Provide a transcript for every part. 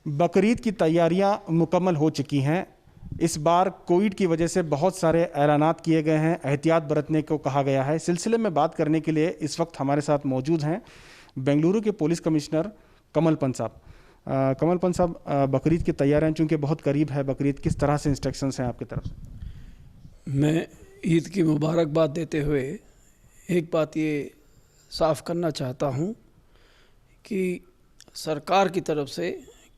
बकरीद की तैयारियां मुकम्मल हो चुकी हैं। इस बार कोविड की वजह से बहुत सारे ऐलानात किए गए हैं, एहतियात बरतने को कहा गया है। सिलसिले में बात करने के लिए इस वक्त हमारे साथ मौजूद हैं बेंगलुरु के पुलिस कमिश्नर कमल पंत साहब। कमल पंत साहब, बकरीद की तैयारियां चूंकि बहुत करीब है बकरीद, किस तरह से इंस्ट्रक्शंस हैं आपकी तरफ से? मैं ईद की मुबारकबाद देते हुए एक बात ये साफ़ करना चाहता हूँ कि सरकार की तरफ से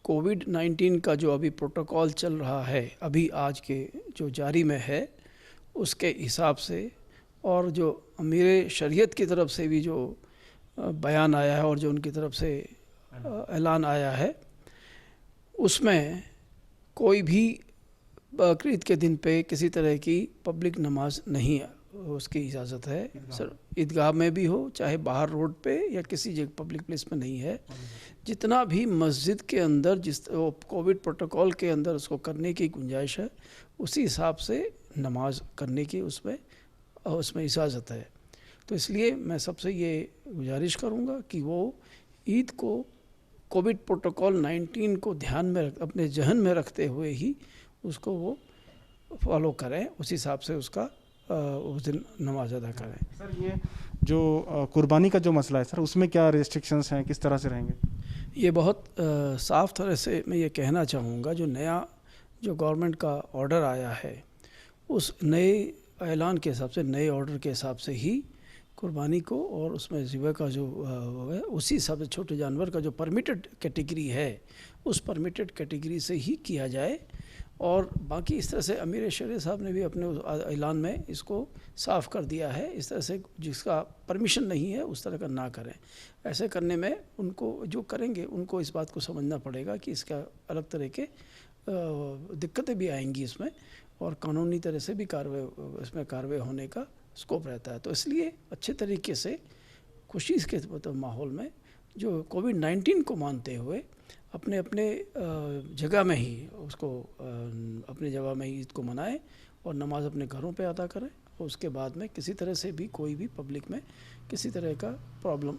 कोविड-19 का जो अभी प्रोटोकॉल चल रहा है, अभी आज के जो जारी में है, उसके हिसाब से और जो अमीर शरीयत की तरफ से भी जो बयान आया है और जो उनकी तरफ से ऐलान आया है, उसमें कोई भी बकरीद के दिन पे किसी तरह की पब्लिक नमाज नहीं उसकी इजाज़त है। सर, ईदगाह में भी हो चाहे बाहर रोड पे या किसी जगह पब्लिक प्लेस में नहीं है। जितना भी मस्जिद के अंदर जिस कोविड प्रोटोकॉल के अंदर उसको करने की गुंजाइश है, उसी हिसाब से नमाज करने की उसमें इजाज़त है। तो इसलिए मैं सबसे ये गुजारिश करूँगा कि वो ईद को कोविड प्रोटोकॉल 19 को ध्यान में अपने जहन में रखते हुए ही उसको वो फॉलो करें, उस हिसाब से उसका उस दिन नमाज अदा करें। सर, ये जो कुर्बानी का जो मसला है सर, उसमें क्या रिस्ट्रिक्शंस हैं, किस तरह से रहेंगे? ये बहुत साफ़ तरह से मैं ये कहना चाहूँगा, जो नया जो गवर्नमेंट का ऑर्डर आया है, उस नए ऐलान के हिसाब से, नए ऑर्डर के हिसाब से ही कुर्बानी को और उसमें ज़िबह का जो है, उसी हिसाब से छोटे जानवर का जो परमिटेड कैटेगरी है, उस परमिटेड कैटेगरी से ही किया जाए। और बाकी इस तरह से अमीर शरीयत साहब ने भी अपने ऐलान में इसको साफ़ कर दिया है, इस तरह से जिसका परमिशन नहीं है उस तरह का ना करें। ऐसे करने में उनको जो करेंगे उनको इस बात को समझना पड़ेगा कि इसका अलग तरह के दिक्कतें भी आएंगी इसमें, और कानूनी तरह से भी इसमें कार्रवाई होने का स्कोप रहता है। तो इसलिए अच्छे तरीके से खुशी के माहौल में जो कोविड-19 को मानते हुए अपने अपने जगह में ही उसको अपने जगह में ही ईद को मनाएं और नमाज अपने घरों पे अदा करें, और उसके बाद में किसी तरह से भी कोई भी पब्लिक में किसी तरह का प्रॉब्लम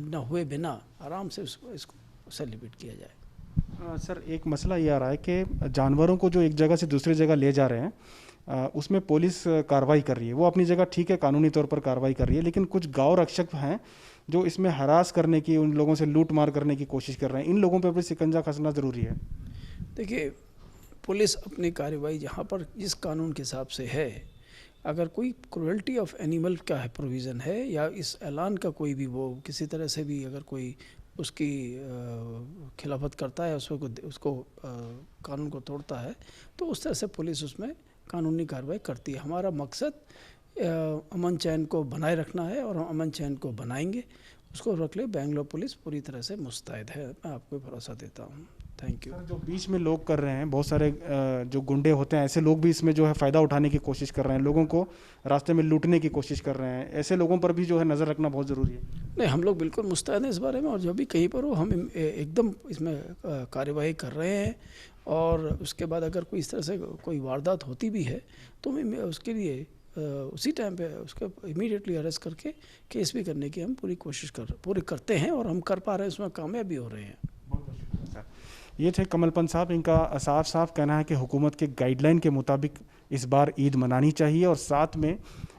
न हुए बिना आराम से इसको सेलिब्रेट किया जाए। सर, एक मसला ये आ रहा है कि जानवरों को जो एक जगह से दूसरी जगह ले जा रहे हैं, उसमें पुलिस कार्रवाई कर रही है। वो अपनी जगह ठीक है, कानूनी तौर पर कार्रवाई कर रही है, लेकिन कुछ गांव रक्षक हैं जो इसमें हरास करने की, उन लोगों से लूट मार करने की कोशिश कर रहे हैं। इन लोगों पर भी शिकंजा कसना ज़रूरी है। देखिए, पुलिस अपनी कार्रवाई जहाँ पर जिस कानून के हिसाब से है, अगर कोई क्रुएल्टी ऑफ एनिमल का है प्रोविज़न है, या इस ऐलान का कोई भी वो किसी तरह से भी अगर कोई उसकी खिलाफत करता है, उसको कानून को तोड़ता है, तो उस तरह से पुलिस उसमें कानूनी कार्रवाई करती है। हमारा मकसद अमन चैन को बनाए रखना है और हम अमन चैन को बनाएंगे, उसको रख ले। बेंगलोर पुलिस पूरी तरह से मुस्तैद है, मैं आपको भरोसा देता हूँ। Thank you. सर, जो बीच में लोग कर रहे हैं, बहुत सारे जो गुंडे होते हैं, ऐसे लोग भी इसमें जो है फ़ायदा उठाने की कोशिश कर रहे हैं, लोगों को रास्ते में लूटने की कोशिश कर रहे हैं। ऐसे लोगों पर भी जो है नज़र रखना बहुत ज़रूरी है। नहीं, हम लोग बिल्कुल मुस्तैद हैं इस बारे में, और जो भी कहीं पर हो हम एकदम इसमें कार्यवाही कर रहे हैं। और उसके बाद अगर कोई इस तरह से कोई वारदात होती भी है तो मैं उसके लिए उसी टाइम पे उसको इमीडिएटली अरेस्ट करके केस भी करने की हम पूरी करते हैं, और हम कर पा रहे हैं, उसमें कामयाब भी हो रहे हैं। ये थे कमल पंत साहब। इनका साफ साफ कहना है कि हुकूमत के गाइडलाइन के मुताबिक इस बार ईद मनानी चाहिए, और साथ में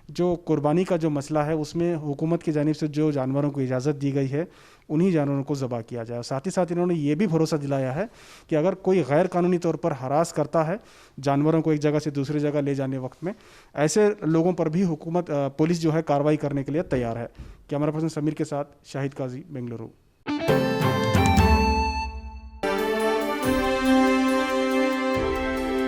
जो कुर्बानी का जो मसला है उसमें हुकूमत की जानिब से जो जानवरों को इजाज़त दी गई है उन्हीं जानवरों को ज़बह किया जाए। और साथ ही साथ इन्होंने ये भी भरोसा दिलाया है कि अगर कोई गैर कानूनी तौर पर हरास करता है जानवरों को एक जगह से दूसरी जगह ले जाने वक्त में, ऐसे लोगों पर भी पुलिस जो है कार्रवाई करने के लिए तैयार है। कैमरा पर्सन समीर के साथ शाहिद काजी, बेंगलुरु।